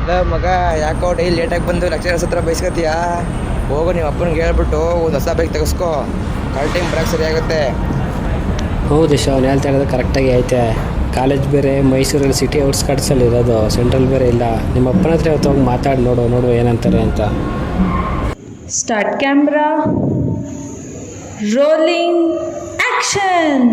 ಅಲ್ಲ ಮಗ, ಯಾಕೋ ಡೈಲಿ ಲೇಟಾಗಿ ಬಂದು ಲೆಕ್ಚರರ್ಸ್ ಹತ್ರ ಬೈಸ್ಕೊತೀಯಾ? ಹೋಗು ನಿಮ್ಮ ಅಪ್ಪನಿಗೆ ಹೇಳ್ಬಿಟ್ಟು ಒಂದು ಹೊಸ ಬೈಕ್ ತೆಗೆಸ್ಕೋ. ಕರೆಕ್ಟ್ ಟೈಮ್ ಬರೋಕ್ಕೆ ಸರಿಯಾಗುತ್ತೆ. ಹೌದು ಅವ್ನು ಹೇಳ್ತಾ ಇರೋದು ಕರೆಕ್ಟಾಗಿ ಐತೆ. ಕಾಲೇಜ್ ಬೇರೆ ಮೈಸೂರಲ್ಲಿ ಸಿಟಿ ಔಟ್ಸ್ಕಟ್ಸಲ್ಲಿ ಇರೋದು, ಸೆಂಟ್ರಲ್ ಬೇರೆ ಇಲ್ಲ. ನಿಮ್ಮ ಅಪ್ಪನ ಹತ್ರ ಇವತ್ತು ಹೋಗಿ ಮಾತಾಡಿ ನೋಡು ಏನಂತಾರೆ ಅಂತ. Start camera, rolling, action.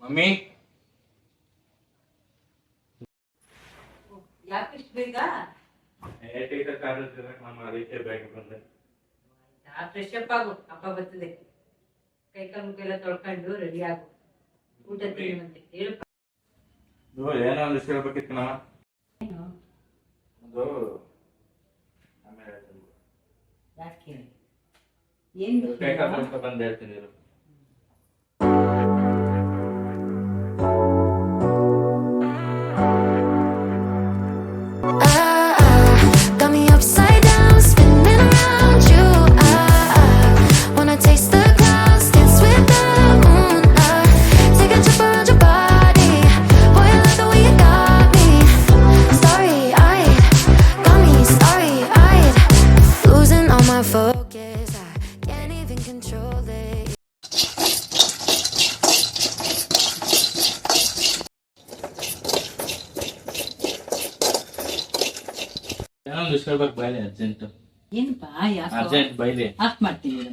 Mummy, ಯಾಕಿಷ್ಟು ಬೇಗ? ಅದಕ್ಕೆ ಬೇಗ ಬಂದೆ. ಫ್ರೆಶ್ ಅಪ್ ಆಗು, ಅಪ್ಪ ಬರ್ತದೆ. ಕೈ ಕಾಲು ಮುಖ ಎಲ್ಲ ತೊಳ್ಕೊಂಡು ರೆಡಿ ಆಗು, ಊಟ ತಿನ್ನುವಂತೆ ಹೇಳು. ಏನೋ ಒಂದು ಹೇಳ್ಬೇಕಿತ್ತು ನಮ್ಮ ಒಂದು ಆಮೇಲೆ ಯಾಕೆ ಏನ್ ಕೈ ಕಾಲು ಬಂದು ಹೇಳ್ತೀನಿ. ಹೇಳ್ಬೇಕು ಬೈಲಿ ಅರ್ಜೆಂಟ್. ಏನಪ್ಪಾ? ಅರ್ಜೆಂಟ್ ಬೈಲಿ ಆಫ್ ಮಾಡ್ತೀನಿ.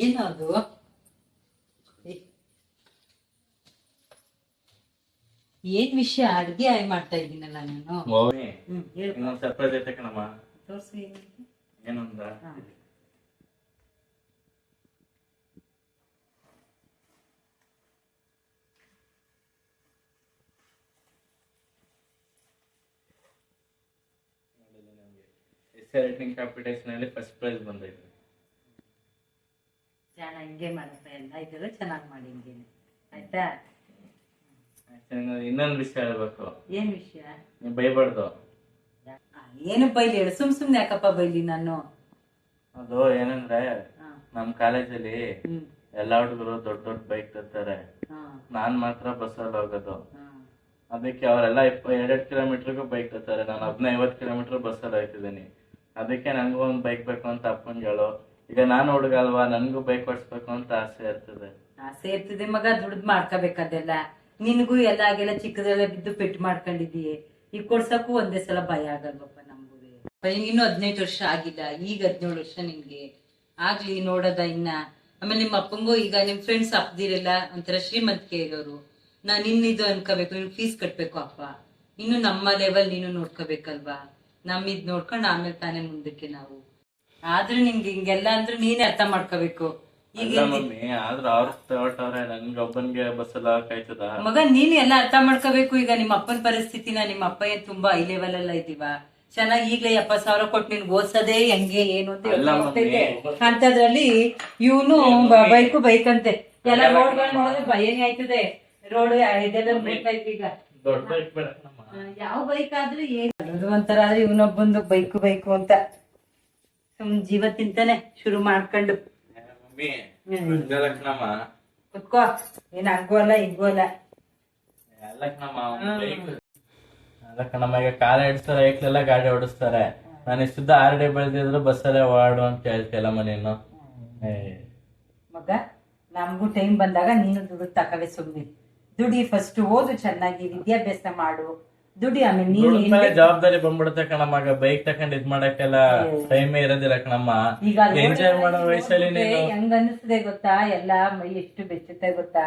ಏನೋ ಅದು ಏನ್ ವಿಷಯ? ಅಡ್ಗೆ ಮಾಡ್ತಾ ಇದ್ದೀನಲ್ಲ ನಾನು. ಇನ್ನೊಂದ್ ಸರ್ಪ್ರೈಸ್ ಐತೆ ಕಣಮ್ಮ. ತೋರ್ಸಿ. ಏನೊಂದ ರೈಟಿಂಗ್ ಕಾಂಪಿಟೇಷನ್ ಅಲ್ಲಿ ಫಸ್ಟ್ ಪ್ರೈಸ್ ಬಂದೈತೆ. ಚೆನ್ನಾಗಿ ಹಿಂಗೆ ಮಾಡಪ್ಪ, ಎಲ್ಲ ಇದೆಲ್ಲ ಚೆನ್ನಾಗಿ ಮಾಡಿ ಹಿಂಗೇನೆ, ಆಯ್ತಾ? ಇನ್ನೊಂದು ವಿಷಯ ಹೇಳ್ಬೇಕು. ಏನ್ ವಿಷಯ? ನೀವ್ ಬೈಬಾರ್ದು. ಏನು ಬೈಲಿ ಹೇಳು? ಸುಮ್ನೆ ಯಾಕಪ್ಪ ಬೈಲಿ ನಾನು? ಅದು ಏನಂದ್ರೆ, ನಮ್ ಕಾಲೇಜಲ್ಲಿ ಎಲ್ಲಾ ಹುಡುಗರು ದೊಡ್ಡ ದೊಡ್ಡ ಬೈಕ್ ತರ್ತಾರೆ, ನಾನ್ ಮಾತ್ರ ಬಸ್ಸಲ್ಲಿ ಹೋಗೋದು. ಅದಕ್ಕೆ ಅವರೆಲ್ಲ 2 ಕಿಲೋಮೀಟರ್ಗೂ ಬೈಕ್ ತರ್ತಾರೆ, ನಾನು 50 ಕಿಲೋಮೀಟರ್ ಬಸ್ಸಲ್ಲಿ ಹೋಗ್ತಿದ್ದೀನಿ. ಅದಕ್ಕೆ ನನ್ಗೂ ಒಂದ್ ಬೈಕ್ ಬೇಕು ಅಂತ ಅಪ್ಪಂಗೆ ಹೇಳು. ಈಗ ನಾನು ಹುಡುಗ ಅಲ್ವಾ, ನನ್ಗೂ ಬೈಕ್ ಓಡಿಸ್ಬೇಕು ಅಂತ ಆಸೆ ಇರ್ತದೆ. ಆಸೆ ಇರ್ತದೆ ಮಗ, ದುಡ್ದು ಮಾಡ್ಕೋಬೇಕದೆಲ್ಲ. ನಿನ್ಗೂ ಎಲ್ಲ ಆಗೆಲ್ಲ ಚಿಕ್ಕದೆಲ್ಲ ಬಿದ್ದು ಪೆಟ್ಟು ಮಾಡ್ಕೊಂಡಿದೀಯ. ಈಗ ಕೊಡ್ಸಕ್ಕೂ ಒಂದೇ ಸಲ ಭಯ ಆಗಲ್ವಪ್ಪ ನಮ್ಗೂ. ಇನ್ನು 15 ವರ್ಷ ಆಗಿಲ್ಲ, ಈಗ 17 ವರ್ಷ ನಿಮ್ಗೆ ಆಗ್ಲಿ ನೋಡೋದ ಇನ್ನ. ಆಮೇಲೆ ನಿಮ್ಮ ಅಪ್ಪಂಗೂ ಈಗ ನಿಮ್ ಫ್ರೆಂಡ್ಸ್ ಅಪ್ಪದಿರಲ್ಲ ಒಂಥರ ಶ್ರೀಮಂತಿಕೆ ಇರೋರು. ನಾನ್ ಇನ್ನಿದು ಅನ್ಕೋಬೇಕು, ನಿನ್ ಫೀಸ್ ಕಟ್ಬೇಕು ಅಪ್ಪ. ಇನ್ನು ನಮ್ಮ ಲೆವೆಲ್ ನೀನು ನೋಡ್ಕೋಬೇಕಲ್ವಾ? ನಮ್ಮಿದ್ ನೋಡ್ಕೊಂಡು ಆಮೇಲೆ ತಾನೇ ಮುಂದಕ್ಕೆ ನಾವು. ಆದ್ರೆ ನಿಂಗೆ ಹಿಂಗೆಲ್ಲ ಅಂದ್ರೆ ನೀನೇ ಅರ್ಥ ಮಾಡ್ಕೋಬೇಕು. ಈಗ ನನ್ಗೆ ಒಬ್ಬನ್ಗೆ ಬಸ್ಸಲ್ಲ ಕಾಯ್ತದ ಮಗ, ನೀನು ಎಲ್ಲ ಅರ್ಥ ಮಾಡ್ಕೋಬೇಕು. ಈಗ ನಿಮ್ಮ ಅಪ್ಪನ ಪರಿಸ್ಥಿತಿನ, ನಿಮ್ಮ ಅಪ್ಪ ಏನ್ ತುಂಬಾ ಹೈ ಲೆವೆಲ್ ಎಲ್ಲ ಇದೀವ, ಚೆನ್ನಾಗಿ ಈಗ್ಲೇ 70,000 ಕೊಟ್ಟು ನಿನ್ಗೆ ಓದ್ಸೋದೇ ಹೆಂಗೆ ಏನು ಅಂತ ಅಂತದ್ರಲ್ಲಿ ಇವನು ಬೈಕ್ ಅಂತೆ ಎಲ್ಲ ರೋಡ್ಗಳು ನೋಡಿದ್ರೆ ಭಯನೇ ಆಯ್ತದೆ. ರೋಡ್ ಇದೆಲ್ಲ ಈಗ ಯಾವ ಬೈಕ್ ಆದ್ರೂ ಏನು ಒಂಥರ ಆದ್ರೆ ಇವನೊಬ್ಬಂದು ಬೈಕು ಅಂತ ಜೀವ ತಿಂತಾನೆ ಶುರು ಮಾಡ್ಕೊಂಡು. ಕುತ್ಕೋ, ಏನ್ ಹಂಗೋಲ್ಲ ಹಿಂಗೋಲ್ಲ. ಈಗ ಕಾಲ ಇಡ್ಸ್ತಾರೆ, ಐಕ್ಲೆಲ್ಲ ಗಾಡಿ ಓಡಿಸ್ತಾರೆ. ನಾನು ಇಷ್ಟುದ್ದ ಆರ್ಡಿ ಬೆಳೆದಿದ್ರು ಬಸ್ಸಲ್ಲೇ ಓಡಾಡು ಅಂತ ಹೇಳ್ತಿಲ್ಲ ಮನೇನು. ಮಗ, ನಮ್ಗೂ ಟೈಮ್ ಬಂದಾಗ ನೀನು ದುಡ್ಡು ತಕವೇ ಸುಮ್ಮನೆ. ದುಡಿ, ಫಸ್ಟ್ ಓದು, ಚೆನ್ನಾಗಿ ವಿದ್ಯಾಭ್ಯಾಸ ಮಾಡು, ದುಡಿ. ಆಮೇಲೆ ನೀನು ಜವಾಬ್ದಾರಿ ಬಂದ್ಬಿಡುತ್ತೆ ಕಣಮ್ಮ. ಬೈಕ್ ತಕೊಂಡ್ ಇದ್ ಮಾಡಕ್ಕೆಲ್ಲ ಟೈಮೇ ಇರೋದಿಲ್ಲ ಕಣಮ್ಮ. ಎಂಜಾಯ್ ಮಾಡೋ ವಯಸ್ಸಲ್ಲಿ ಹೆಂಗ ಅನಿಸ್ತದೆ ಗೊತ್ತಾ? ಎಲ್ಲಾ ಮೈ ಎಷ್ಟು ಬೆಚ್ಚುತ್ತೆ ಗೊತ್ತಾ?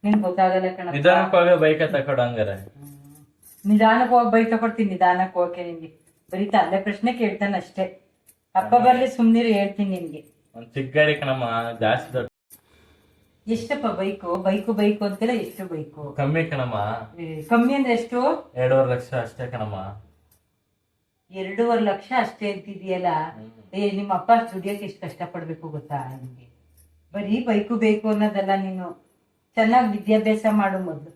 ನಿನ್ ಗೊತ್ತಾಗಲ್ಲ ಕಣ. ನಿಧಾನಕ್ಕಾಗ ಬೈಕ್ ತಕೊಡು ಹಂಗಾರೆ. ನಿಧಾನಕ್ಕೆ ಹೋಗಿ ಬೈಕ್ ತಗೊಡ್ತೀನಿ, ನಿಧಾನಕ್ಕೆ ಹೋಗಕ್ಕೆ ನಿನ್ಗೆ. ಬರೀ ತಂದೆ ಪ್ರಶ್ನೆ ಕೇಳ್ತಾನೆ ಅಷ್ಟೇ. ಅಪ್ಪ ಬರ್ಲಿ ಸುಮ್ನಿರು, ಹೇಳ್ತೀನಿ ನಿನ್ಗೆ. ಒಂದ್ ಚಿಕ್ಕ ಗಾಡಿ ಕಣಮ್ಮ, ಜಾಸ್ತಿ ದೊಡ್ಡ. ಎಷ್ಟಪ್ಪ ಬೈಕು ಬೈಕು ಬೈಕು ಅಂತೆಲ್ಲ? ಎಷ್ಟು ಬೈಕು? ಕಮ್ಮಿ ಕಣಮ್ಮ. ಕಮ್ಮಿ ಅಂದ್ರೆ ಎಷ್ಟು? 2.5 ಲಕ್ಷ ಅಷ್ಟೇ ಕಣಮ್ಮ. 2.5 ಲಕ್ಷ ಅಷ್ಟೇ ಅಂತಿದೆಯಲ್ಲ. ನಿಮ್ಮ ಅಪ್ಪ ದುಡಿಯೋಕೆ ಎಷ್ಟು ಕಷ್ಟ ಪಡ್ಬೇಕು ಗೊತ್ತಾ ನಿಮ್ಗೆ? ಬರೀ ಬೈಕು ಬೇಕು ಅನ್ನೋದಲ್ಲ. ನೀನು ಚೆನ್ನಾಗಿ ವಿದ್ಯಾಭ್ಯಾಸ ಮಾಡು ಮೊದ್ಲು.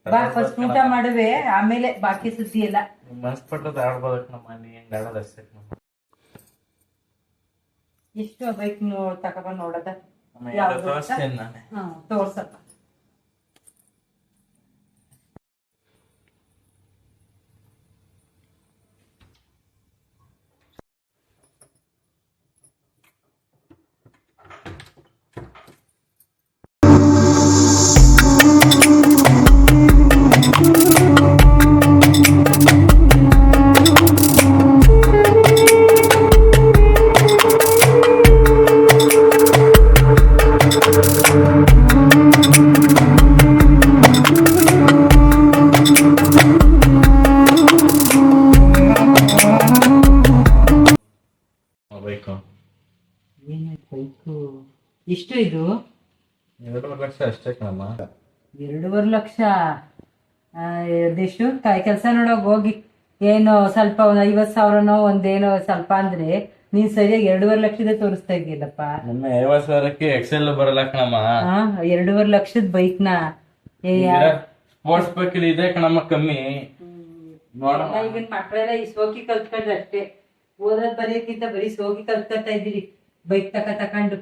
ಬಾ ಫಸ್ಟ್ ಊಟ ಮಾಡುವೆ, ಆಮೇಲೆ ಬಾಕಿ ಸುದ್ದಿ ಎಲ್ಲ. ಮನ್ಸ್ ಪಟ್ಟದ ಆಡ್ಬೋದು ಕಣಮ್ಮ, ನೀ ಹೆಂಗ್ ಆಡೋದು ಅಷ್ಟೇ ಕಣಮ್ಮ. ಎಷ್ಟು ಬೈಕ್ ತಗೊಬಂದ್ ನೋಡದ? ತೋರಿಸ್ತೇನೆ ನಾನೇ. ತೋರ್ಸಪ್ಪ. ಬೈಕು ಏನಾಯ್ತು ಬೈಕು? ಎಷ್ಟು ಇದು? 2.5 ಲಕ್ಷ ಅಷ್ಟೇ ಕಣಮ್ಮ. 2.5 ಲಕ್ಷ? ಅದೆಷ್ಟು ಕೆಲಸ ನೋಡೋಗಿ ಹೋಗಿ. ಏನೋ ಸ್ವಲ್ಪ ಒಂದ್ 50,000ನೋ ಒಂದೇನೋ ಸ್ವಲ್ಪ ಅಂದ್ರೆ ನೀನ್ ಸರಿಯಾಗಿ 2.5 ಲಕ್ಷದ ತೋರಿಸ್ತಾ ಇದೆಯಲ್ಲಪ್ಪ. ನಮ್ಮ 50,000ಕ್ಕೆ ಎಕ್ಸೆಲ್ ಬರಲ್ಲ ಕಣಮ್ಮ. 2.5 ಲಕ್ಷದ ಬೈಕ್ನ ಸ್ಪೋರ್ಟ್ಸ್ ಬೈಕ್ ಇದೆ ಕಣಮ್ಮ, ಕಮ್ಮಿ. ಈಗಿನ ಮಕ್ಕಳೆಲ್ಲ ಈ ಸೋಕಿ ಕಲ್ತ್ಕೊಂಡ್ರೆ ಅಷ್ಟೇ. ಓದೋದ್ ಬರೆಯಕ್ಕಿಂತ ಬರೀ ಸೋಕಿ ಕಲ್ತ್ಕೊತಾ ಇದ್ದೀರಿ. ಬೈಕ್ ತಕೊಂಡು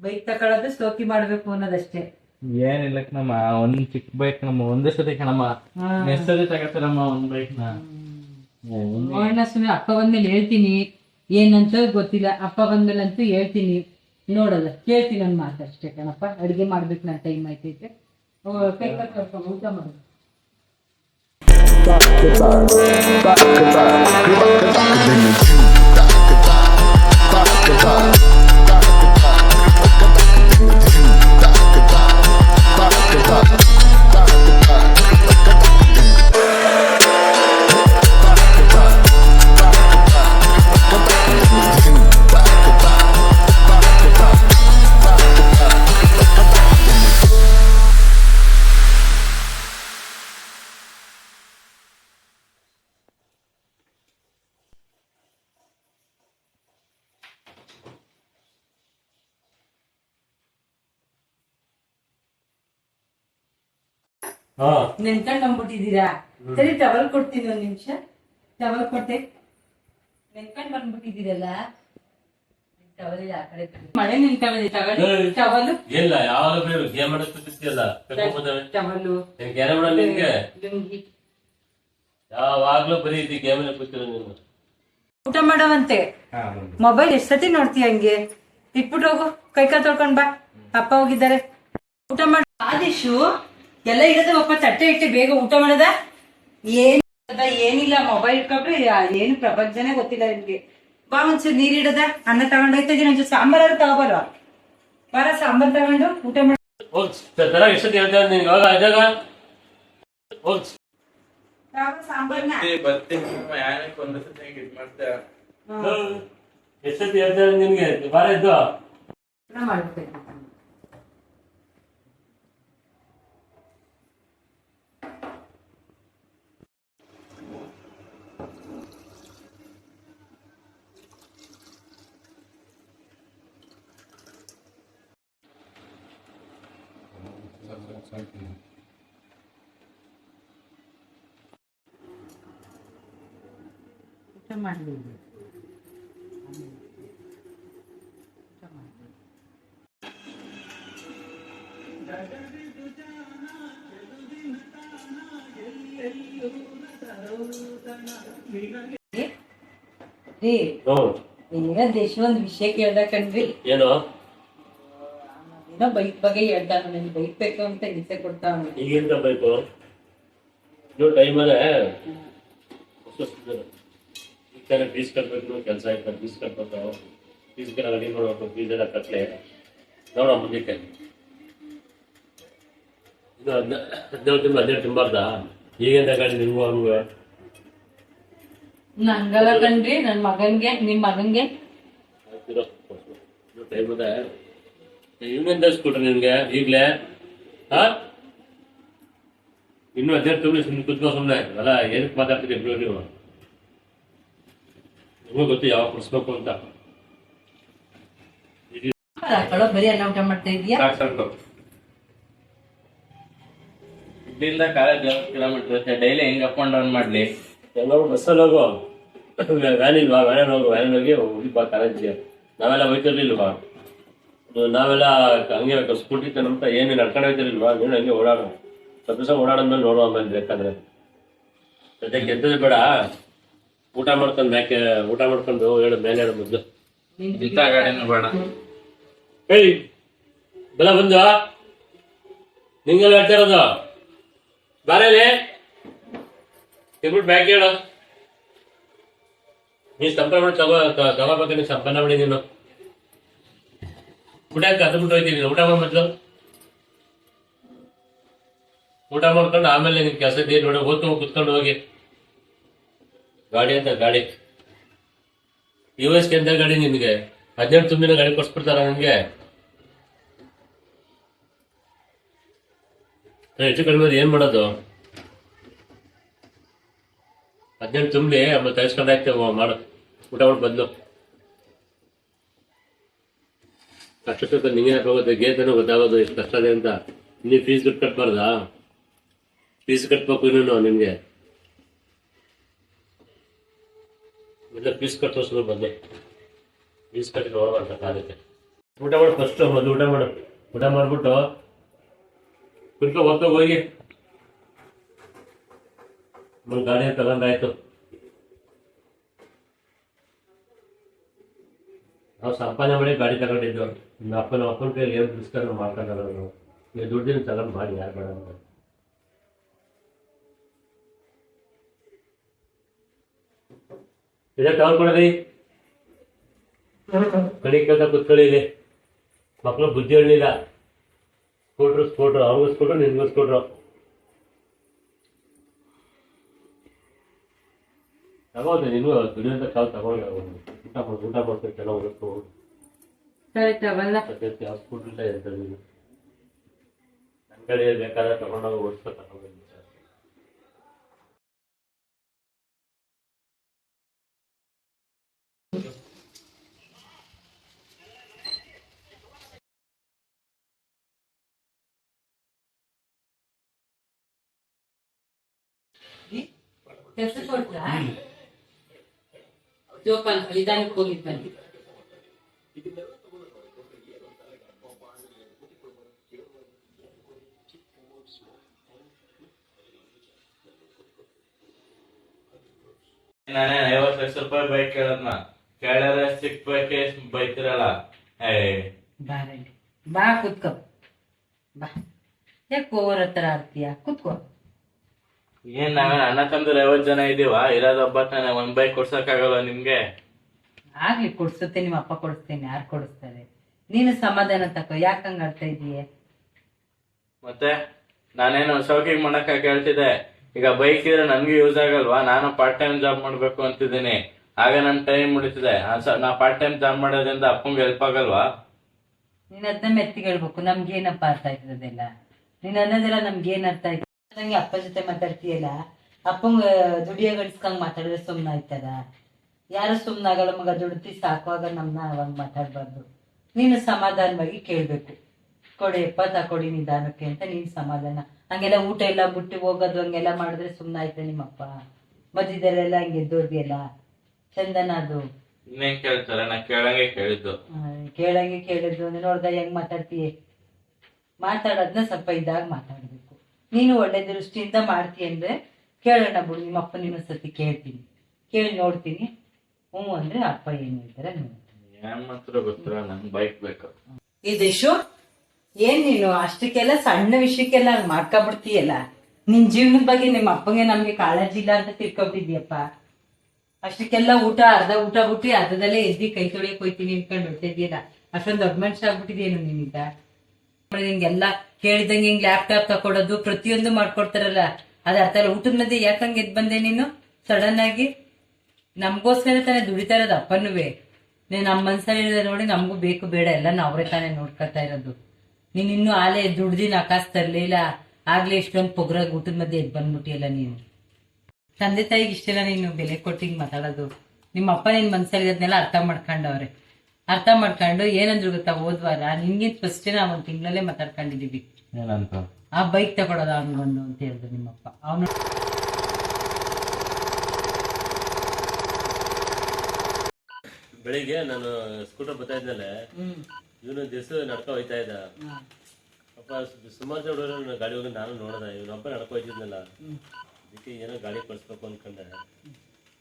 ಬೈಕ್ ತಕೊಳ್ಳೋದು ಸೋಕಿ ಮಾಡ್ಬೇಕು ಅನ್ನೋದಷ್ಟೇ. ಏನಿಲ್ಲ ಕಣಮ್ಮ, ಒಂದ್ ಚಿಕ್ಕ ಬೈಕ್ ನಮ್ಮ ಒಂದೇ ಸತಿ ಕಣಮ್ಮ. ನೆಸದಿ ತಗತ್ತಾರಮ್ಮ ಒಂದ್ ಬೈಕ್ ನ. ನೋಡೋಣ ಸುಮ್ಮನೆ. ಅಪ್ಪ ಬಂದ್ಮೇಲೆ ಹೇಳ್ತೀನಿ, ಏನಂತ ಗೊತ್ತಿಲ್ಲ. ಅಪ್ಪ ಬಂದ್ಮೇಲೆ ಅಂತೂ ಹೇಳ್ತೀನಿ. ನೋಡೋದ ಕೇಳ್ತೀನಿ ಒಂದ್ ಮಾತು ಅಷ್ಟೇ ಕಣಪ್ಪ. ಅಡಿಗೆ ಮಾಡ್ಬೇಕು, ನಾನು ಟೈಮ್ ಆಯ್ತೈತೆ. ಕೈ ಕಟ್ಕೊಂಡು ಊಟ ಮಾಡೋದು. ನೆನ್ಕೊಂಡ್ ಬಂದ್ಬಿಟ್ಟಿದ್ದೀರಾ? ಸರಿ, ಟವಲ್ ಕೊಡ್ತೀನಿ, ಒಂದ್ ನಿಮಿಷ. ಟವಲ್ ಕೊಟ್ಟೆ. ನೆನ್ಕೊಂಡ್ ಬಂದ್ಬಿಟ್ಟಿದ್ದೀರಲ್ಲ. ಟವಲ್ ಆ ಕಡೆ ಮಳೆ ನಿಂತ್ಕೊಳ್ಳಿ. ಟವಲ್ ಇಲ್ಲ, ಯಾವಾಗ ಗೇಮ್ ಆಡಿಸ್ತಿಲ್ಲ. ಟವಲು ನಿನ್ಗೆ ಲುಂಗಿ. ಯಾವಾಗ್ಲೂ ಬರೀ ಇದು ಗೇಮ್ ಕೂತಿರೋ ನೀನು. ಊಟ ಮಾಡವಂತೆ. ಮೊಬೈಲ್ ಎಷ್ಟ್ ಸತಿ ನೋಡ್ತೀಯ? ಹಂಗೆ ಇಟ್ಬಿಟ್ಟು ಹೋಗು, ಕೈ ಕಾಲು ತೊಳ್ಕೊಂಡ್ ಬಾ. ಅಪ್ಪ ಹೋಗಿದ್ದಾರೆ. ಊಟ ಮಾಡ. ಆದೇಶು ಎಲ್ಲ ಇಡದ ಅಪ್ಪ, ತಟ್ಟೆ ಇಟ್ಟೆ, ಬೇಗ ಊಟ ಮಾಡದ. ಏನಿಲ್ಲ, ಮೊಬೈಲ್ ಇಟ್ಕೊಂಡ್ರೆ ಏನು ಪ್ರಪಂಚನೇ ಗೊತ್ತಿಲ್ಲ ನಿಮ್ಗೆ. ಬಾ ಒಂಚೂರು ನೀರ್ ಇಡದ. ಅನ್ನ ತಗೊಂಡೋಯ್ತಾ ಇದೀನಿ, ಒಂಚೂರು ಸಾಂಬಾರು ತಗೋಬಾರ. ಬಾರ, ಸಾಂಬಾರ್ ತಗೊಂಡು ಊಟ ಮಾಡ. ಎಷ್ಟೊತ್ತು ಹೇಳ್ತೇವೆ ನಿನ್ಗೆ? ಇವಾಗ ಇದಾಗ ಸಾಂಬಾರ್ನ ಎಷ್ಟೊತ್ತು ಹೇಳ್ತೇವೆ ನಿನ್ಗೆ? ಬಾರ ಇದ್ದು ಮಾಡ್ಬೇಕಾಯ್ತು. ಊಟ ಮಾಡಲಿಲ್ಲ. ಈಗ ದೇಶ ಒಂದ್ ವಿಷಯ ಕೇಳ್ದಕಂಡ್ರಿ. ಏನು? ಏನೋ ಬೈಕ್ ಬಗ್ಗೆ ಹೇಳ್ತಾನ. ನನ್ ಬೈಕ್ ಬೇಕು ಅಂತ ಹಿಂಸೆ ಕೊಡ್ತಾವ. ಈಗಿಂತ ಬೇಕು ನೀವು ಟೈಮಲ್ಲೇ ಈಗ ಫೀಸ್ ಕಟ್ಬೇಕು. ಕೆಲಸ ಆಯ್ತು, ಫೀಸ್ ಕಟ್ಬೇಕು. ಫೀಸ್ಗೆಲ್ಲ ರೆಡಿ ಮಾಡ್ಬೇಕು. ಫೀಸ್ ಎಲ್ಲ ಕಟ್ಲೆ ನೋಡ ಮುಂದಕ್ಕೆ. ಇದು 17 ತಿಂಗಳು 17 ತಿಂಬಾರ್ದ ಈಗಿಂದ ಗಾಡಿ ನಿಮ್ಗೂ ಹಂಗೂ ನಂಗಲ್ಲ ಕಣ್ರಿ ನನ್ ಮಗನ್ಗೆ ನಿಮ್ ಮಗನ್ಗೆ ಟೈಮ್ ಅದ ಇವನಿಂದ ತರಿಸ್ಕೊಟ್ರೆ ನಿನ್ಗೆ ಈಗ್ಲೇ ಹಾ ಇನ್ನು 18 ತಿಂಗಳು ಸುಮ್ಮನೆ ಕುತ್ಕೋ ಸುಮ್ಮನೆ ಅಲ್ಲ ಏನಕ್ಕೆ ಮಾತಾಡ್ತೀರಿ ಇಬ್ರು ನೀವು ನಿಮಗೂ ಗೊತ್ತು ಯಾವಾಗ ಕೊಡಿಸ್ಬೇಕು ಅಂತ ಬರೀ ಅನ್ನ ಊಟ ಮಾಡ್ತಾ ಇದೀಯಾ ಸಾಕು ಇಲ್ಲಿಂದ ಕಾಲೇಜ್ 40 ಕಿಲೋಮೀಟರ್ ಡೈಲಿ ಹೆಂಗ್ ಅಪ್ ಅಂಡ್ ಡೌನ್ ಮಾಡ್ಲಿ ಎಲ್ಲರೂ ಬಸ್ಸಲ್ಲಿ ಹೋಗು ವ್ಯಾನ್ ಇಲ್ವಾ ವ್ಯಾನ್ ಹೋಗಿ ಹೋಗಿ ಬಾ ಕಾಲೇಜ್ಗೆ ನಾವೆಲ್ಲ ಹೋಯ್ತಿರ್ಲಿಲ್ವಾ ನಾವೆಲ್ಲ ಹಂಗೆ ಸ್ಕೂಟಿ ಅಂತ ಏನು ನಡ್ಕೊಂಡು ಹೋಯ್ತಿರ್ಲಿಲ್ವಾ ನೀನು ಹಂಗೆ ಓಡಾಡೋ ಸ್ವಲ್ಪ ದಿವಸ ಓಡಾಡೋದ್ಮೇಲೆ ನೋಡುವ ಆಮೇಲೆ ಬೇಕಾದ್ರೆ ಸದ್ಯಕ್ಕೆ ಎದ್ದದು ಬೇಡ ಊಟ ಮಾಡ್ಕೊಂಡು ಹೇಳು ಮೇಲೆ ಹೇಳು ಮೊದಲು ಇಂಥ ಗಾಡಿನೂ ಬೇಡ ಏಯ್ ಬೆಲ್ಲ ಬಂದು ನಿಂಗೆಲ್ಲ ಹೇಳ್ತಾ ಇರೋದು ಬಾರೇಲಿ ತಿನ್ಬಿಟ್ಟು ಬ್ಯಾಗ್ ಹೇಳು ನೀನು ಸಂಪರ್ಕ ಮಾಡಿ ತಗೋಬೇಕು ನೀನು ಸಂಪನ್ನ ಮಾಡಿ ನೀನು ಊಟ ಕದ್ಬಿಟ್ಟು ಹೋಯ್ತೀನಿ ಊಟ ಮಾಡಿ ಮೊದಲು ಊಟ ಮಾಡ್ಕೊಂಡು ಆಮೇಲೆ ನಿನ್ ಕೆಲಸ ನೋಡಿ ಓದ್ಕೊಂಡು ಕುತ್ಕೊಂಡು ಹೋಗಿ ಗಾಡಿ ಅಂತ ಗಾಡಿ ಈ ವಯಸ್ಸಿಗೆ ಎಂತ ಗಾಡಿ ನಿನ್ಗೆ 18 ತುಂಬಿನ ಗಾಡಿ ಕೊಡ್ಸ್ಬಿಡ್ತಾರ ನಂಗೆ ಹೆಚ್ಚು ಕಡಿಮೆ ಏನ್ ಮಾಡೋದು 18 ತುಂಬಲಿ ಆಮೇಲೆ ತರಿಸ್ಕೊಂಡಾಯ್ತು ಮಾಡು ಊಟ ಮಾಡಿ ಬದಲು ಕಷ್ಟಕ್ಕೆ ನಿಂಗೆ ಹೋಗುತ್ತೆ ಗೇತನೂ ಗೊತ್ತಾಗೋದು ಎಷ್ಟು ಕಷ್ಟ ಇದೆ ಅಂತ ನೀವು ಫೀಸ್ ದುಡ್ಡು ಕಟ್ಬಾರ್ದಾ ಫೀಸ್ ಕಟ್ಬೇಕು ಇನ್ನೂ ನಿಮ್ಗೆ ಇಲ್ಲ ಫೀಸ್ ಕಟ್ಟೋಸ್ಕರ ಬಂದೆ ಫೀಸ್ ಕಟ್ಟಿ ನೋಡ್ಬಾರ್ದು ಆಗುತ್ತೆ ಊಟ ಮಾಡು ಫಸ್ಟ್ ಮೊದಲು ಊಟ ಮಾಡ್ಬಿಟ್ಟು ಕುತ್ಕೊ ಹೋಗ್ತಾ ಹೋಗಿ ಗಾಡಿ ತಗೊಂಡಾಯ್ತು ನಾವು ಸಂಪಾದನೆ ಮಾಡಿ ಗಾಡಿ ತಗೊಂಡಿದ್ದು ನಮ್ಮ ಅಪ್ಪನ ಕೈಯಲ್ಲಿ ಏನು ಬಿಡಿಸ್ಕೊಂಡು ಮಾಡ್ಕೊಂಡಲ್ಲ ನಾವು ಈಗ ದುಡ್ಡಿನ ತಗೊಂಡು ಮಾಡಿ ಯಾರು ಬೇಡ ಅಂತ ಇದೇ ತಗೊಂಡ್ಕೊಡ್ರಿ ಕಡಿ ಕೇಳ್ತಾ ಕುತ್ಕೊಳ್ಳಿ ಇಲ್ಲಿ ಮಕ್ಕಳು ಬುದ್ಧಿ ಹೇಳಲಿಲ್ಲ ಸ್ಕೂಟ್ರು ಅವ್ರಿಗೂ ಸ್ಕೂಟ್ರು ನಿನ್ಗೂ ಸ್ಕೂಟ್ರು ತಗೋದು ನೀನು ದುಡಿಯೋಂಥ ಕಾಲು ತಗೊಂಡು ಊಟ ಮಾಡ್ತಾರೆ ಕೆಲವು ಸರಿ ತಗೊಳ್ಳ ಯಾವ ಸ್ಕೂಟ್ರ್ ಇಲ್ಲ ಹೇಳ್ತಾರೆ ನೀನು ನನ್ನ ಕಡೆ ಬೇಕಾದ್ರೆ ತಗೊಂಡೋಗಿ ಓಡಿಸ್ಕೊ ತಗೊಂಡು ಕೆಲ್ಸಕ್ಕೆ ಕೊಟ್ರಾ ಜೋಪಾನ ನಿಧಾನಕ್ಕೆ ಹೋಗಿದ್ ಬನ್ನಿ ನಾನೇ 50 ಲಕ್ಷ ರೂಪಾಯಿ ಬೈಕ್ ಕೇಳದ್ನ ಕೇಳ್ಯಾರ ಸಿಕ್ ಬೈಕೆ ಬೈತಿರಲ್ಲ ಬಾರಂಡಿ ಬಾ ಕುತ್ಕೋ ಬಾ ಯಾಕೆ ಓವರ್ ಹತ್ರ ಆಡ್ತೀಯ ಕುತ್ಕೋ ಏನ್ ನಾವೇನ್ ಅಣ್ಣ ತಮ್ಮದ್ರು 50 ಜನ ಇದೀವ ಇರೋದ್ ಒಬ್ಬತ್ತಾನೆ ಒಂದ್ ಬೈಕ್ ಕೊಡ್ಸಕ್ಕಾಗಲ್ಲ ನಿಮ್ಗೆ ಆಗ್ಲಿ ಕೊಡ್ಸುತ್ತೆ ನಿಮ್ಮ ಅಪ್ಪ ಕೊಡಿಸ್ತೇನೆ ಯಾರು ಕೊಡಿಸ್ತಾರೆ ನೀನು ಸಮಾಧಾನ ತಕೋ ಯಾಕಂಗ ಆಡ್ತಾ ಇದೀಯ ಮತ್ತೆ ನಾನೇನು ಶೌಕಿಂಗ್ ಮಾಡಕ್ ಹೇಳ್ತಿದ್ದೆ ಈಗ ಬೈಕ್ ಇದ್ರೆ ನನ್ಗೆ ಯೂಸ್ ಆಗಲ್ವಾ ನಾನು ಪಾರ್ಟ್ ಟೈಮ್ ಜಾಬ್ ಮಾಡ್ಬೇಕು ಅಂತಿದ್ದೀನಿ ಆಗ ನನ್ ಟೈಮ್ ಉಳಿತಿದೆ ನಾ ಪಾರ್ಟ್ ಟೈಮ್ ಜಾಬ್ ಮಾಡೋದ್ರಿಂದ ಅಪ್ಪಂಗೆ ಹೆಲ್ಪ್ ಆಗಲ್ವಾ ನೀನ್ ಅದನ್ನ ಮೆತ್ತಿಗೆ ಹೇಳ್ಬೇಕು ನಮ್ಗೆ ಏನಪ್ಪ ಅರ್ಥ ಆಯ್ತದೆಲ್ಲ ನೀನ್ ಅನ್ನೋದೆಲ್ಲ ನಮ್ಗೆ ಏನ್ ಅರ್ಥ ಆಯ್ತು ನಂಗೆ ಅಪ್ಪ ಜೊತೆ ಮಾತಾಡ್ತೀಯಲ್ಲ ಅಪ್ಪಂಗ ದುಡಿಯ ಗಡಿಸ್ಕಂಗ್ ಮಾತಾಡಿದ್ರೆ ಸುಮ್ನ ಆಯ್ತದ ಯಾರು ಸುಮ್ನಾಗಲ್ಲ ಮಗ ದುಡ್ತಿ ಸಾಕುವಾಗ ನಮ್ನ ಅವಾಗ ಮಾತಾಡ್ಬಾರ್ದು ನೀನು ಸಮಾಧಾನವಾಗಿ ಕೇಳ್ಬೇಕು ಕೊಡಿಯಪ್ಪ ತಕೊಡಿ ನಿಧಾನಕ್ಕೆ ಅಂತ ನೀನ್ ಸಮಾಧಾನ ಹಂಗೆಲ್ಲ ಊಟ ಎಲ್ಲ ಬಿಟ್ಟು ಹೋಗೋದು ಹಂಗೆಲ್ಲ ಮಾಡಿದ್ರೆ ಸುಮ್ನ ಆಯ್ತ ನಿಮ್ಮಪ್ಪ ಮಧ್ಯದಲ್ಲೆಲ್ಲ ಹಂಗೆ ಎದ್ದೋರ್ಗೆಲ್ಲ ಚಂದನ ಅದು ಇನ್ನೇನ್ ಕೇಳ್ತಾರೆ ನಾ ಕೇಳಂಗೆ ಕೇಳಿದ್ದು ಕೇಳಂಗೆ ಕೇಳಿದ್ದು ನೋಡ್ದ ಹೆಂಗ್ ಮಾತಾಡ್ತೀಯ ಮಾತಾಡೋದ್ನ ಸ್ವಲ್ಪ ಇದಾಗ ಮಾತಾಡ್ಬೇಕು ನೀನು ಒಳ್ಳೆ ದೃಷ್ಟಿಯಿಂದ ಮಾಡ್ತೀಯ ಅಂದ್ರೆ ಕೇಳೋಣ ಬಿಡು ನಿಮ್ಮಪ್ಪ ಇನ್ನೊಂದ್ಸತಿ ಕೇಳ್ತೀನಿ ಕೇಳಿ ನೋಡ್ತೀನಿ ಹ್ಞೂ ಅಂದ್ರೆ ಅಪ್ಪ ಏನ್ ಹೇಳ್ತಾರೆ ನೋಡ್ತೀನಿ ಏನ್ ಮಾತ್ರ ಗೊತ್ತಿಲ್ಲ ನಂಗೆ ಬೈಕ್ ಬೇಕು ಈ ದೇಶು ಏನ್ ನೀನು ಅಷ್ಟಕ್ಕೆಲ್ಲ ಸಣ್ಣ ವಿಷಯಕ್ಕೆಲ್ಲ ಹಂಗ್ ಮಾಡ್ಕೊಬಿಡ್ತೀಯಲ್ಲ ನಿನ್ ಜೀವನದ ಬಗ್ಗೆ ನಿಮ್ಮ ಅಪ್ಪಂಗೆ ನಮ್ಗೆ ಕಾಳಜಿ ಇಲ್ಲ ಅಂತ ತಿಳ್ಕೊಬಿಟ್ಟಿದ್ಯಪ್ಪ ಅಷ್ಟಕ್ಕೆಲ್ಲ ಅರ್ಧ ಊಟ ಬಿಟ್ಟು ಅರ್ಧದಲ್ಲೇ ಎದ್ದಿ ಕೈ ತೊಳಿಯಕ್ ಹೋಯ್ತೀನಿ ಅನ್ಕೊಂಡು ಹೊಡ್ತಿದ್ಯಲ್ಲ ಅಷ್ಟೊಂದು ದೊಡ್ಡ ಮನುಷ್ಯ ಆಗ್ಬಿಟ್ಟಿದ್ಯೇನು ನಿನ್ನಿಂದ ನಿಂಗೆಲ್ಲ ಕೇಳಿದಂಗೆ ಹಿಂಗ್ ಲ್ಯಾಪ್ಟಾಪ್ ತಕೊಡೋದು ಪ್ರತಿಯೊಂದು ಮಾಡ್ಕೊಡ್ತಾರಲ್ಲ ಅದ್ ಅರ್ಥ ಇಲ್ಲ. ಊಟದ ಮಧ್ಯೆ ಯಾಕಂಗೆ ಎದ್ ಬಂದೆ ನೀನು ಸಡನ್ ಆಗಿ? ನಮ್ಗೋಸ್ಕರ ತಾನೇ ದುಡಿತಾ ಇರೋದು ಅಪ್ಪನುವೆ. ನೀನ್ ನಮ್ಮ ಮನ್ಸಲ್ಲಿ ನೋಡಿ ನಮಗೂ ಬೇಕು ಬೇಡ ಎಲ್ಲ ಅವ್ರೇ ತಾನೇ ನೋಡ್ಕೊತಾ ಇರೋದು. ನೀನ್ ಇನ್ನು ಆಲೆ ದುಡ್ದಿ ನಕಾಸ್ ತರ್ಲಿಲ್ಲ, ಆಗ್ಲೇ ಇಷ್ಟೊಂದು ಪೊಗ್ರಾಗ ಊಟದ ಮಧ್ಯೆ ಎದ್ ಬಂದ್ಬಿಟ್ಟಿಯಲ್ಲ ನೀನು. ತಂದೆ ತಾಯಿಗೆ ಇಷ್ಟೆಲ್ಲ ನೀನು ಬೆಲೆ ಕೊಟ್ಟಿಂಗ್ ಮಾತಾಡೋದು. ನಿಮ್ಮ ಅಪ್ಪ ನಿನ್ ಮನ್ಸಲ್ಲಿ ಅದನ್ನೆಲ್ಲ ಅರ್ಥ ಮಾಡ್ಕೊಂಡು ಏನಂದ್ರು ಗೊತ್ತಾ, ಹೋದ್ವಾರ ನಿನ್ಗಿಂತ ಫಸ್ಟ್ ನಾವು ಒಂದ್ ತಿಂಗಳಲ್ಲೇ ಮಾತಾಡ್ಕೊಂಡಿದೀವಿ. ಏನಂತ? ಆ ಬೈಕ್ ತಗೊಳೋದ ಅವನಿಗೊಂದು ಅಂತ ಹೇಳಿದ್ರು ನಿಮ್ಮಪ್ಪ. ಅವನು ಬೆಳಿಗ್ಗೆ ನಾನು ಸ್ಕೂಟರ್ ಬರ್ತಾ ಇದ್ನಲ್ಲೇ, ಇವನು ದಿವಸ ನಡ್ಕೊ ಹೋಯ್ತಾ ಇದ್ದ. ಪಾಪ ಸುಮಾರು ಜನ ಹುಡುಗರು ಗಾಡಿ ಹೋಗಿ ನಾನು ನೋಡಿದೆ, ಇವನೊಬ್ಬ ನಡ್ಕೊ ಹೋಯ್ತಿದ್ನಲ್ಲ, ಅದಕ್ಕೆ ಏನೋ ಗಾಡಿ ಕಳಿಸ್ಬೇಕು ಅನ್ಕೊಂಡೆ.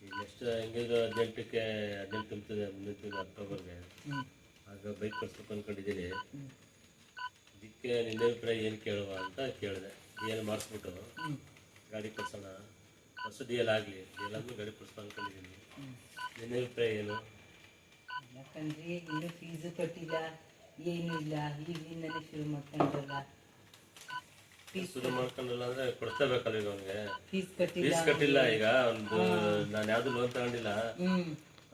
ಈಗ ನೆಕ್ಸ್ಟ್ ಹೆಂಗಿದ್ರು 18 ತುಂಬ್ತದೆ, 18 ಅಕ್ಟೋಬರ್ಗೆ, ಆಗ ಬೈಕ್ ಕಳಿಸ್ಬೇಕು ಅನ್ಕೊಂಡಿದ್ದೀನಿ. ಅದಕ್ಕೆ ನಿನ್ನ ಅಭಿಪ್ರಾಯ ಏನು ಕೇಳುವ ಅಂತ ಕೇಳಿದೆ. ಡಿ ಎಲ್ ಮಾಡಿಸ್ಬಿಟ್ಟು ಗಾಡಿ ಕಳ್ಸೋಣ, ಫಸ್ಟ್ ಡಿ ಎಲ್ ಆಗಲಿ, ಡಿ ಎಲ್ ಆದ್ಮೇಲೆ ಗಾಡಿ ಕಳಿಸ್ಬೇಕು ಅನ್ಕೊಂಡಿದ್ದೀನಿ. ನಿನ್ನ ಅಭಿಪ್ರಾಯ ಏನು? ಯಾಕಂದ್ರೆ ಇನ್ನು ಫೀಸು ಕಟ್ಟಿಲ್ಲ, ಏನು ಇಲ್ಲ, ಈಗಿಂದಲೇ ಶುರು ಮಾಡ್ಕೊಂಡ್ರಲ್ಲ. ಶುರು ಮಾಡ್ಕೊಂಡಲ್ಲ ಅಂದ್ರೆ ಕೊಡ್ಸಬೇಕಲ್ಲ ಈಗ ಅವ್ನಿಗೆ. ಫೀಸ್ ಕಟ್ಟಿಲ್ಲ. ಈಗ ಒಂದು ನಾನು ಯಾವ್ದು ಲೋನ್ ತಗೊಂಡಿಲ್ಲ,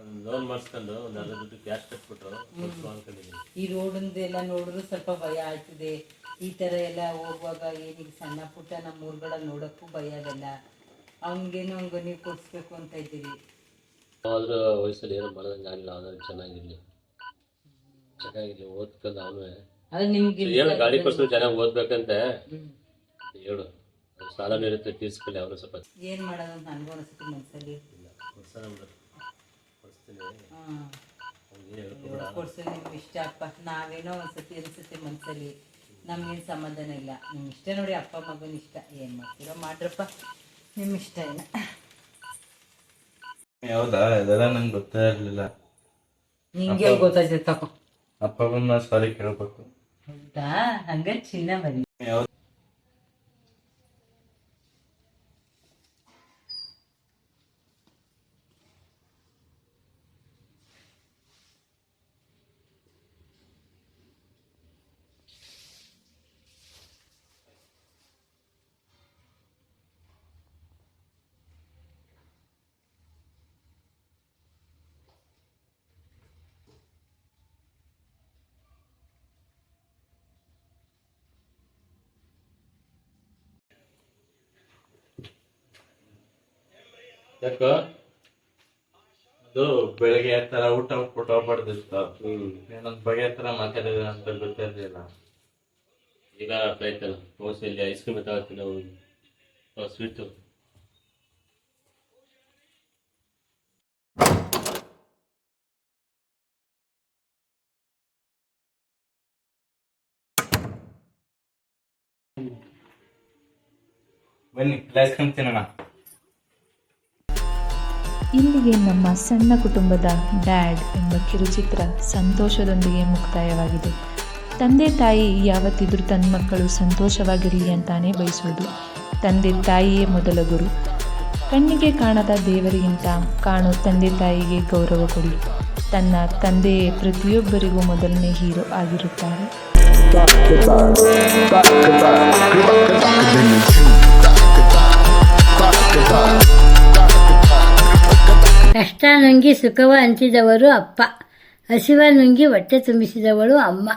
ಒಂದು ಲೋನ್ ಮಾಡಿಸ್ಕೊಂಡು ಒಂದು ಅರ್ಧ ದುಡ್ಡು ಕ್ಯಾಶ್ ಕಟ್ಬಿಟ್ಟು ಕೊಡ್ಸು ಅನ್ಕೊಂಡಿದ್ದೀನಿ. ಈ ರೋಡಂದೆಲ್ಲ ನೋಡಿದ್ರು ಸ್ವಲ್ಪ ಭಯ ಆಗ್ತದೆ. ಈ ತರ ಎಲ್ಲ ಹೋಗುವಾಗ ಏನೀಗ ಸಣ್ಣ ಪುಟ್ಟ ನಮ್ಮ ಊರುಗಳಲ್ಲಿ ನೋಡಕ್ಕೂ ಭಯ ಆಗಲ್ಲ. ಅವ್ನಿಗೇನೋ ಹಂಗ ನೀವು ಕೊಡ್ಸ್ಬೇಕು ಅಂತ ಇದ್ದೀವಿ. ಆದ್ರೂ ವಯಸ್ಸಲ್ಲಿ ಏನೋ ಮಾಡೋದಂಗೆ ಆಗಿಲ್ಲ. ಅವನು ಚೆನ್ನಾಗಿರ್ಲಿ ಓದ್ಕೊಂಡು ಅವನು ಅದು ನಿಮ್ಗೆ ಹೇಳು, ಗಾಡಿ ಕೊಡ್ಸು ಚೆನ್ನಾಗಿ ಓದ್ಬೇಕಂತೆ ಹೇಳು. ಸಾಲನೂ ಇರುತ್ತೆ, ತೀರ್ಸ್ಕೊಳ್ಳಿ ಅವರು ಸ್ವಲ್ಪ. ಏನ್ ಮಾಡೋದು ಅಂತ ನನ್ಗೂ ಅನಿಸುತ್ತೆ ಮನ್ಸಲ್ಲಿ. ಇಲ್ಲ ಕೊಡ್ಸೋಣ ಕೊಡಿಸ್ತೀನಿ, ಕೊಡ್ಸೋ ನಿಮ್ಗೆ ಇಷ್ಟ ಅಪ್ಪ. ನಾವೇನೋ ಒಂದ್ಸತಿ ಅನ್ಸುತ್ತೆ ಮನ್ಸಲ್ಲಿ, ನಮ್ಗೇನು ಸಮಾಧಾನ ಇಲ್ಲ. ನಿಮ್ ಇಷ್ಟ ನೋಡಿ, ಅಪ್ಪ ಮಗನ ಇಷ್ಟ. ಏನ್ ಮಾಡ್ತೀರೋ ಮಾಡ್ರಪ್ಪ, ನಿಮ್ ಇಷ್ಟ ಏನ. ಹೌದಾ? ಇದೆಲ್ಲ ನಂಗೆ ಗೊತ್ತೇ ಇರ್ಲಿಲ್ಲ. ನಿಂಗೆ ಗೊತ್ತಾಯ್ತು ತಗೋ. ಅಪ್ಪಗನ್ನ ಸಾರಿ ಕೇಳ್ಬೇಕು. ಹೌದಾ? ಹಂಗ ಚಿನ್ನ ಬರೀ ಯಾಕೋ ಅದು ಬೆಳಗ್ಗೆ ತರ ಊಟ ಕೊಟ್ಟು ಹೋಗ್ಬಾರ್ದಿತ್ತು. ಏನೊಂದ್ ಬಗೆ ತರ ಮಾತಾಡಿದ್ರೆ ಅಂತ ಗೊತ್ತಿರ್ಲಿಲ್ಲ. ಈಗ ಆಯ್ತಲ್ಲ, ಮೋಸ್ಟ್ಲಿ ಐಸ್ ಕ್ರೀಮ್ ತಗೋತೀನಿ ನಾವು, ಸ್ವೀಟು. ಬನ್ನಿ ಐಸ್ ಕ್ರೀಮ್ ತಿನ್ನೋಣ. ಇಲ್ಲಿಗೆ ನಮ್ಮ ಸಣ್ಣ ಕುಟುಂಬದ ಡ್ಯಾಡ್ ಎಂಬ ಕಿರುಚಿತ್ರ ಸಂತೋಷದೊಂದಿಗೆ ಮುಕ್ತಾಯವಾಗಿದೆ. ತಂದೆ ತಾಯಿ ಯಾವತ್ತಿದ್ರೂ ತನ್ನ ಮಕ್ಕಳು ಸಂತೋಷವಾಗಿರಲಿ ಅಂತಾನೆ ಬಯಸೋದು. ತಂದೆ ತಾಯಿಯೇ ಮೊದಲ ಗುರು. ಕಣ್ಣಿಗೆ ಕಾಣದ ದೇವರಿಗಿಂತ ಕಾಣೋ ತಂದೆ ತಾಯಿಗೆ ಗೌರವ ಕೊಡಿ. ತನ್ನ ತಂದೆಯೇ ಪ್ರತಿಯೊಬ್ಬರಿಗೂ ಮೊದಲನೇ ಹೀರೋ ಆಗಿರುತ್ತಾರೆ. ಕಷ್ಟ ನುಂಗಿ ಸುಖವ ಹಂಚಿದವರು ಅಪ್ಪ, ಹಸಿವ ನುಂಗಿ ಹೊಟ್ಟೆ ತುಂಬಿಸಿದವಳು ಅಮ್ಮ.